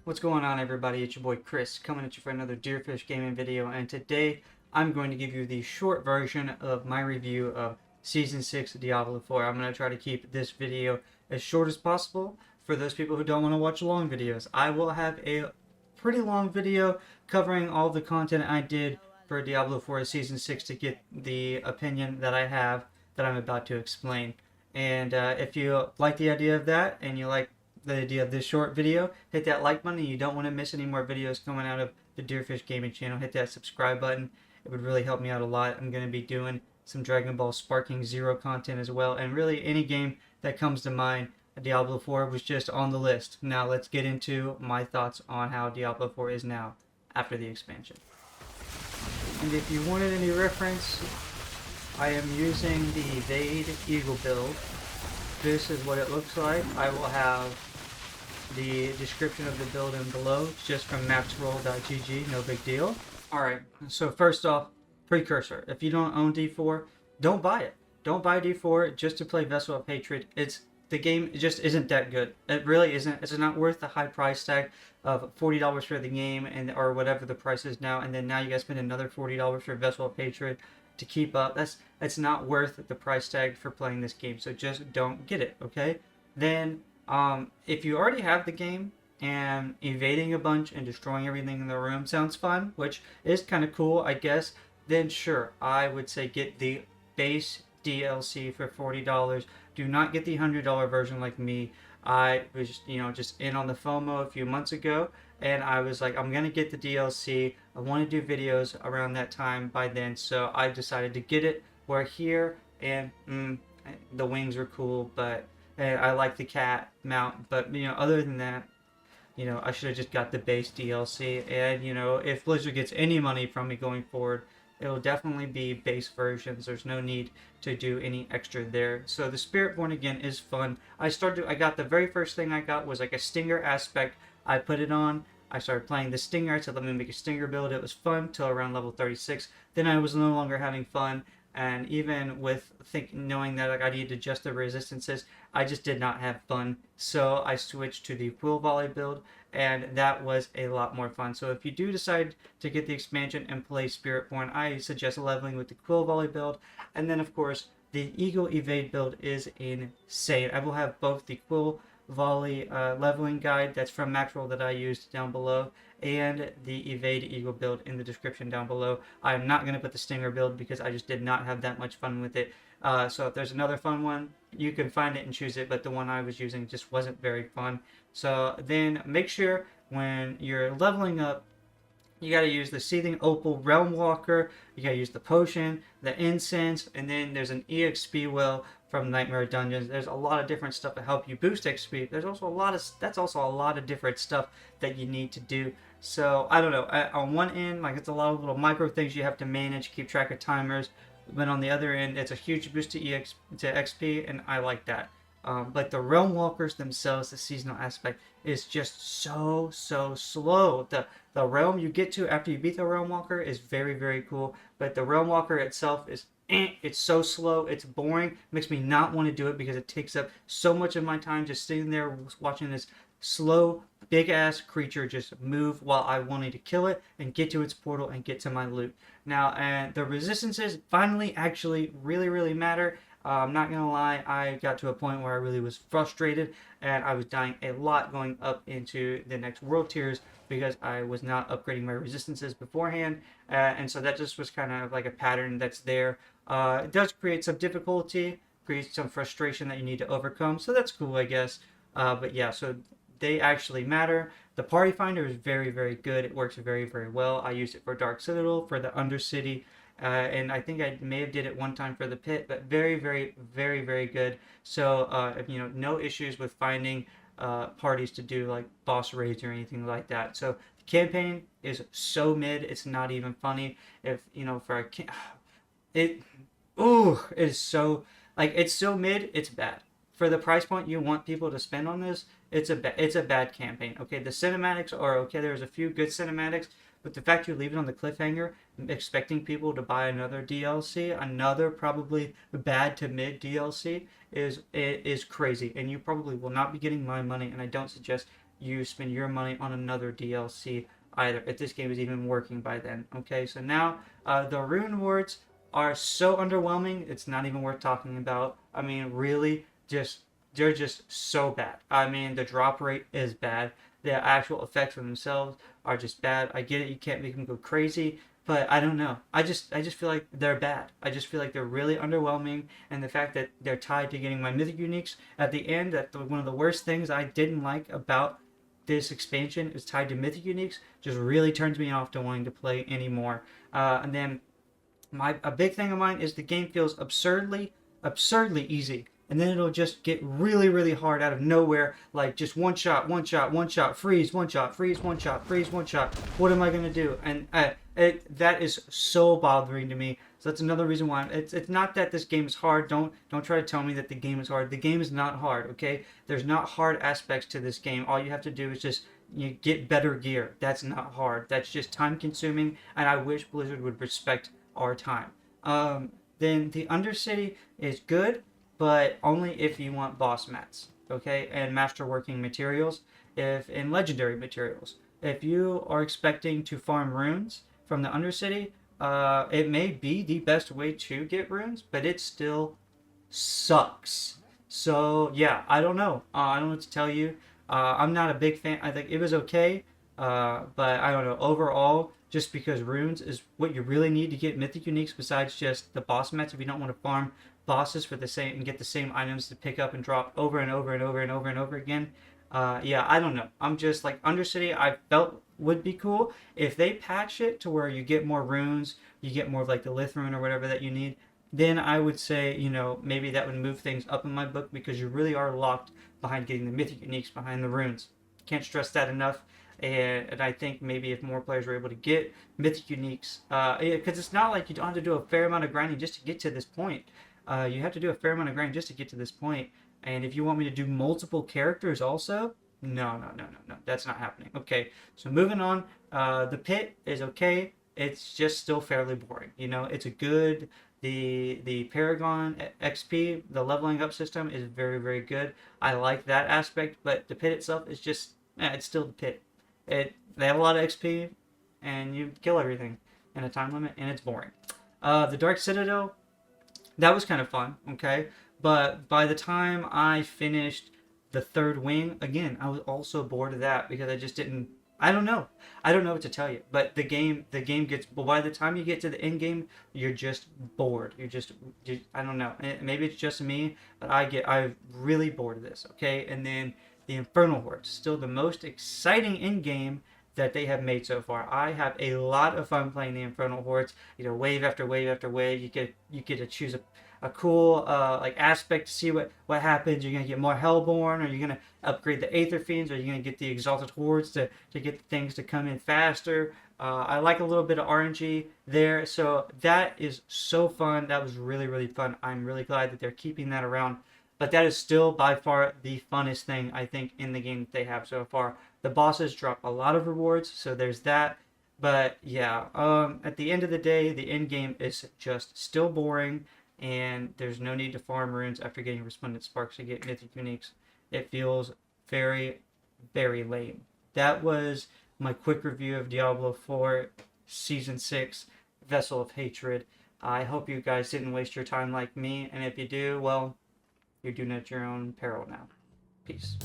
What's going on, everybody? It's your boy Chris coming at you for another Deerfish gaming video, and today I'm going to give you the short version of my review of Season 6 of Diablo 4. I'm going to try to keep this video as short as possible for those people who don't want to watch long videos. I will have a pretty long video covering all the content I did for Diablo 4 Season 6 to get the opinion that I have that I'm about to explain. And if you like the idea of that and you like the idea of this short video, hit that like button. You don't want to miss any more videos coming out of the Deerfish Gaming channel. Hit that subscribe button. It would really help me out a lot. I'm going to be doing some Dragon Ball Sparking Zero content as well, and really any game that comes to mind. Diablo 4 was just on the list. Now let's get into my thoughts on how Diablo 4 is now after the expansion. And if you wanted any reference, I am using the Evade Eagle build. This is what it looks like. I will have the description of the build in below. It's just from maxroll.gg, no big deal. Alright, so first off, precursor. If you don't own D4, don't buy it. Don't buy D4 just to play Vessel of Hatred. The game just isn't that good. It really isn't. It's not worth the high price tag of $40 for the game, or whatever the price is now, and then now you guys spend another $40 for Vessel of Hatred to keep up. That's not worth the price tag for playing this game, so just don't get it, okay? Then if you already have the game and evading a bunch and destroying everything in the room sounds fun, which is kind of cool, I guess, then sure, I would say get the base DLC for $40. Do not get the $100 version like me. I was, just in on the FOMO a few months ago, and I was like, I'm gonna get the DLC. I want to do videos around that time by then, so I decided to get it. We're here, and the wings are cool, but I like the cat mount. But other than that, I should have just got the base DLC. And if Blizzard gets any money from me going forward, it'll definitely be base versions. There's no need to do any extra there. So the Spiritborn again is fun. I got the very first thing I got was like a Stinger aspect. I put it on. I started playing the Stinger. I said, let me make a Stinger build. It was fun till around level 36. Then I was no longer having fun. And even with knowing that I needed to adjust the resistances, I just did not have fun. So I switched to the Quill Volley build, and that was a lot more fun. So if you do decide to get the expansion and play Spiritborn, I suggest leveling with the Quill Volley build. And then, of course, the Eagle Evade build is insane. I will have both the Quill Volley leveling guide that's from Maxroll that I used down below, and the Evade Eagle build in the description down below. I'm not going to put the Stinger build because I just did not have that much fun with it. So if there's another fun one, you can find it and choose it, but the one I was using just wasn't very fun. So then make sure when you're leveling up, you got to use the Seething Opal Realm Walker, you got to use the potion, the incense, and then there's an EXP well from Nightmare Dungeons. There's a lot of different stuff to help you boost XP. There's also that's also a lot of different stuff that you need to do. So I don't know, on one end, like, it's a lot of little micro things you have to manage, keep track of timers, but on the other end, it's a huge boost to XP, and I like that. But the Realm Walkers themselves, the seasonal aspect, is just so slow. The realm you get to after you beat the Realm Walker is very, very cool, but the Realm Walker itself is it's so slow, it's boring, makes me not want to do it because it takes up so much of my time just sitting there watching this slow, big-ass creature just move while I wanted to kill it and get to its portal and get to my loot. Now, and the resistances finally actually really matter. I'm not gonna lie, I got to a point where I really was frustrated and I was dying a lot going up into the next world tiers because I was not upgrading my resistances beforehand, and so that just was kind of like a pattern that's there. It does create some difficulty, creates some frustration that you need to overcome, so that's cool, I guess. But yeah, so they actually matter. The Party Finder is very good. It works very well. I used it for Dark Citadel, for the Undercity, and I think I may have did it one time for the Pit, but very good. So no issues with finding parties to do like boss raids or anything like that. So the campaign is so mid, it's not even funny. If for a it is so, like, it's so mid, it's bad. For the price point you want people to spend on this, it's a bad campaign. Okay, the cinematics are okay. There's a few good cinematics, but the fact you leave it on the cliffhanger, expecting people to buy another DLC, another probably bad to mid DLC, is crazy, and you probably will not be getting my money. And I don't suggest you spend your money on another DLC either, if this game is even working by then. Okay, so now the rune rewards are so underwhelming, it's not even worth talking about. I mean, really, they're just so bad. I mean, the drop rate is bad. The actual effects for themselves are just bad. I get it, you can't make them go crazy, but I don't know. I just feel like they're bad. I just feel like they're really underwhelming, and the fact that they're tied to getting my mythic uniques at the end, one of the worst things I didn't like about this expansion is tied to mythic uniques, just really turns me off to wanting to play anymore. And then a big thing of mine is the game feels absurdly easy, and then it'll just get really hard out of nowhere, like just one shot, freeze, one shot, freeze, one shot, freeze, one shot. What am I gonna do? And that is so bothering to me. So that's another reason why it's not that this game is hard. Don't try to tell me that the game is hard. The game is not hard. Okay, there's not hard aspects to this game. All you have to do is just get better gear. That's not hard. That's just time consuming, and I wish Blizzard would respect our time. Then the Undercity is good, but only if you want boss mats, okay, and masterworking materials, if in legendary materials. If you are expecting to farm runes from the Undercity, it may be the best way to get runes, but it still sucks. So yeah, I don't know. I don't know what to tell you. I'm not a big fan. I think it was okay, but I don't know. Overall, just because runes is what you really need to get mythic uniques, besides just the boss mats. If you don't want to farm bosses for the same and get the same items to pick up and drop over and over and over and over and over again. Yeah, I don't know. I'm just like Undercity. I felt would be cool if they patch it to where you get more runes, you get more of like the Lith rune or whatever that you need. Then I would say, maybe that would move things up in my book, because you really are locked behind getting the mythic uniques behind the runes. Can't stress that enough. And I think maybe if more players were able to get mythic uniques, because it's not like you don't have to do a fair amount of grinding just to get to this point. You have to do a fair amount of grinding just to get to this point. And if you want me to do multiple characters also, no, that's not happening. Okay, so moving on. The pit is okay. It's just still fairly boring. It's a good. The Paragon XP, the leveling up system is very good. I like that aspect, but the pit itself is just, it's still the pit. They have a lot of XP, and you kill everything in a time limit, and it's boring. The Dark Citadel, that was kind of fun, okay? But by the time I finished the third wing, again, I was also bored of that, because I just didn't, I don't know what to tell you. But the game gets, but by the time you get to the end game, you're just bored. I don't know. Maybe it's just me, but I'm really bored of this, okay? And then the Infernal Horde, still the most exciting end game that they have made so far. I have a lot of fun playing the Infernal Hordes. Wave after wave after wave. You get to choose a cool like aspect to see what happens. You're gonna get more Hellborn, or you're gonna upgrade the Aether Fiends, or you're gonna get the Exalted Hordes to get things to come in faster. I like a little bit of RNG there, so that is so fun. That was really fun. I'm really glad that they're keeping that around. But that is still by far the funnest thing, I think, in the game that they have so far. The bosses drop a lot of rewards, so there's that. But yeah, at the end of the day, the end game is just still boring, and there's no need to farm runes after getting Resplendent Sparks to get mythic uniques. It feels very lame. That was my quick review of Diablo 4 Season 6, Vessel of Hatred. I hope you guys didn't waste your time like me, and if you do, well, you're doing it at your own peril now. Peace.